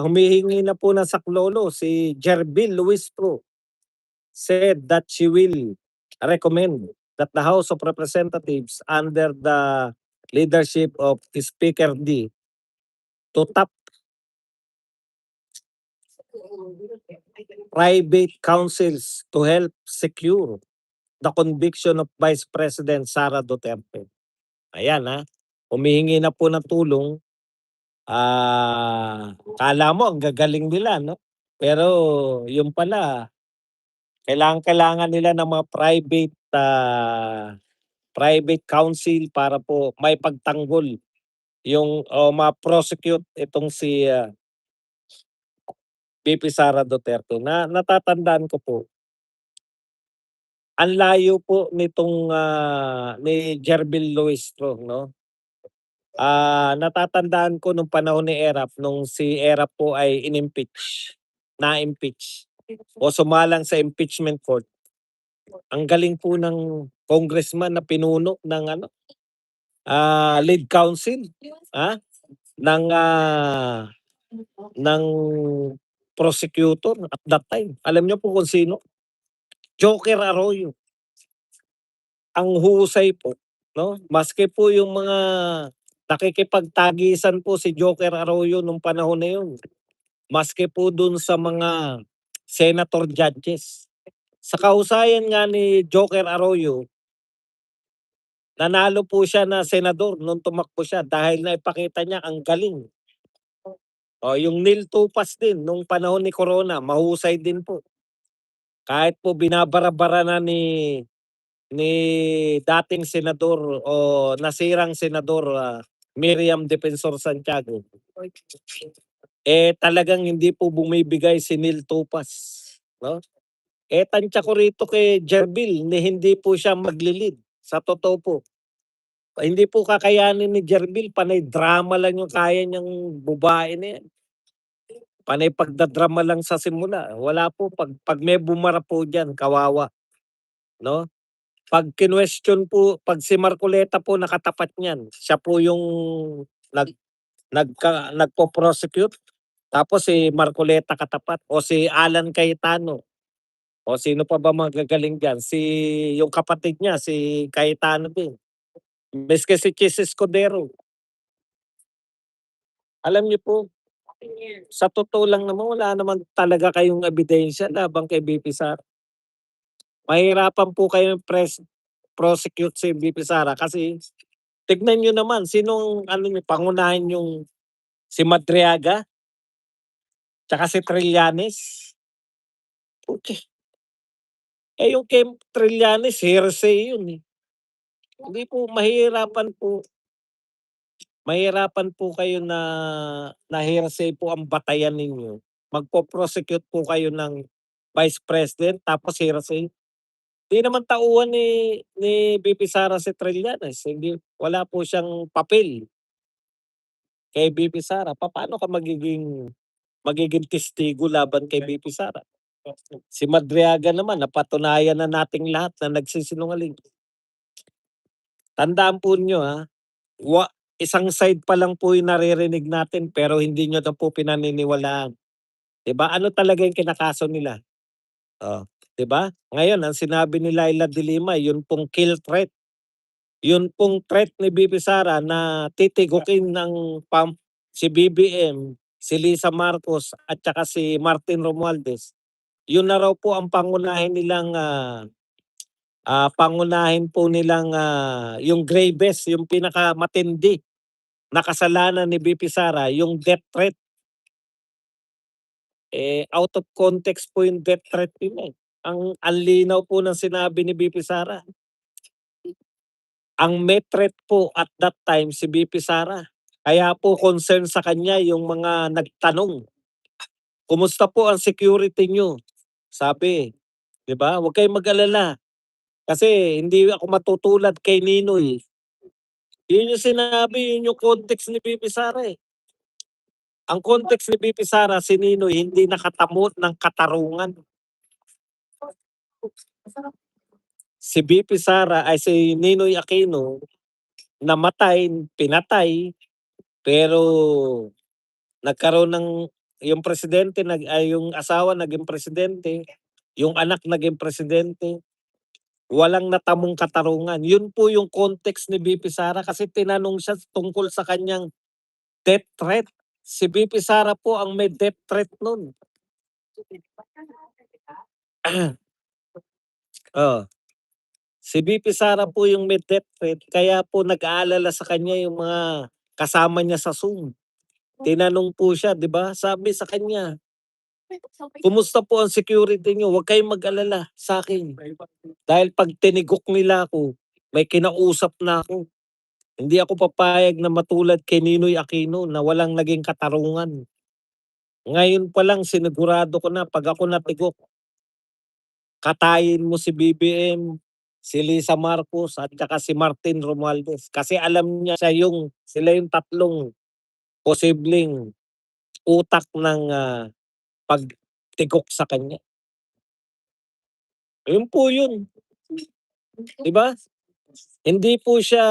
Humihingi na po ng saklolo si Jerbil Luistro said that she will recommend that the House of Representatives under the leadership of Speaker D to tap private counsels to help secure the conviction of Vice President Sara Duterte. Ayan humihingi na po ng tulong. Kala mo ang gagaling nila, no? Pero yung pala, kailangan nila ng mga private counsel para po may pagtanggol yung o ma-prosecute itong si VP Sara Duterte. Natatandaan ko po, ang layo po nitong ni Jerbil Luistro, no? Natatandaan ko nung panahon ni Erap, nung si Erap po ay na-impeach o sumalang sa impeachment court. Ang galing po ng congressman na pinuno ng lead counsel ng ng prosecutor at that time. Alam niyo po kung sino? Joker Arroyo. Ang husay po, no? Maski po yung mga nakikipagtagisan po si Joker Arroyo nung panahon na yun. Maski po dun sa mga senator judges. Sa kahusayan nga ni Joker Arroyo, nanalo po siya na senador nung tumakbo siya dahil naipakita niya ang galing. Yung Nil Tupas din nung panahon ni Corona, mahusay din po. Kahit po binabara-bara na ni dating senador o nasirang senador Miriam Defensor Santiago, talagang hindi po bumibigay si Nil Tupas, no? Tansya ko rito kay Jerbil ni hindi po siya maglilid. Sa totoo po, hindi po kakayanin ni Jerbil, panay drama lang yung kaya niyang babae na yan. Panay pagdadrama lang sa simula. Wala po, pag may bumara po dyan, kawawa. No? Pag kinwestiyon po, pag si Marcoleta po nakatapat niyan, siya po yung nagpo-prosecute, tapos si Marcoleta katapat, o si Alan Cayetano, o sino pa ba magagaling dyan? Yung kapatid niya, si Cayetano din. Miski si Chis Escudero. Alam niyo po, sa totoo lang naman, wala naman talaga kayong ebidensya laban kay BP Sara. Mahirapan po kayong prosecute si BP Sara kasi tignan nyo naman, sinong pangunahin yung si Madriaga, tsaka si Trillanes. Okay. Yung kay Trillanes, hearsay yun eh. Hindi po, mahirapan po kayo na hearsay po ang batayan ninyo. Magpo-prosecute po kayo ng Vice President tapos hearsay. Hindi naman tauhan ni BP Sara si Trillanes. Wala po siyang papel kay BP Sara. Paano ka magiging testigo laban kay BP Sara? Si Madriaga naman, napatunayan na nating lahat na nagsisinungaling. Tandaan po nyo isang side pa lang po yung naririnig natin pero hindi nyo na po pinaniniwalaan. Diba? Ano talaga yung kinakaso nila? Diba? Ngayon, ang sinabi ni Laila de Lima, yun pong kill threat. Yun pong threat ni BP Sara na titigukin ng si BBM, si Lisa Marcos at saka si Martin Romualdez. Yun na raw po ang pangunahin nilang yung gravest, yung pinakamatindi na kasalanan ni BP Sara, yung death threat. Out of context po yung death threat nila. Ang linaw po ng sinabi ni BP Sara. Ang may threat po at that time si BP Sara. Kaya po concern sa kanya yung mga nagtanong. Kumusta po ang security nyo? Sabi, di ba? Huwag kayong mag-alala. Kasi hindi ako matutulad kay Ninoy. Yun yung sinabi, yun yung context ni BP Sara eh. Ang context ni BP Sara, si Ninoy hindi nakatamot ng katarungan. Si BP Sara ay si Ninoy Aquino namatay, pinatay, pero nagkaroon ng yung presidente yung asawa naging presidente, yung anak naging presidente, walang natamong katarungan. Yun po yung context ni VP Sara kasi tinanong siya tungkol sa kanyang death threat. Si VP Sara po ang may death threat nun. Oo. Si VP Sara po yung may death threat kaya po nag-aalala sa kanya yung mga kasama niya sa Zoom. Tinanong po siya, 'di ba? Sabi sa kanya, "Kumusta po ang security niyo? Huwag kayong mag-alala sa akin. Dahil 'pag tinigok nila ako, may kinausap na ako. Hindi ako papayag na matulad kay Ninoy Aquino na walang naging katarungan. Ngayon pa lang sinigurado ko na 'pag ako natigok, katayin mo si BBM, si Lisa Marcos at saka si Martin Romualdez." Kasi alam niya sila yung tatlong posibleng utak ng, pagtigok sa kanya. Yun po yun, 'di ba? Hindi po siya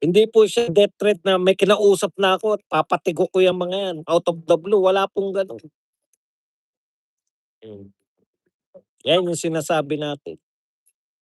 hindi po siya death threat na may kinausap na ako at papatigok ko yang mga yan out of the blue, wala pong gano'n. Hmm, yan yung sinasabi natin.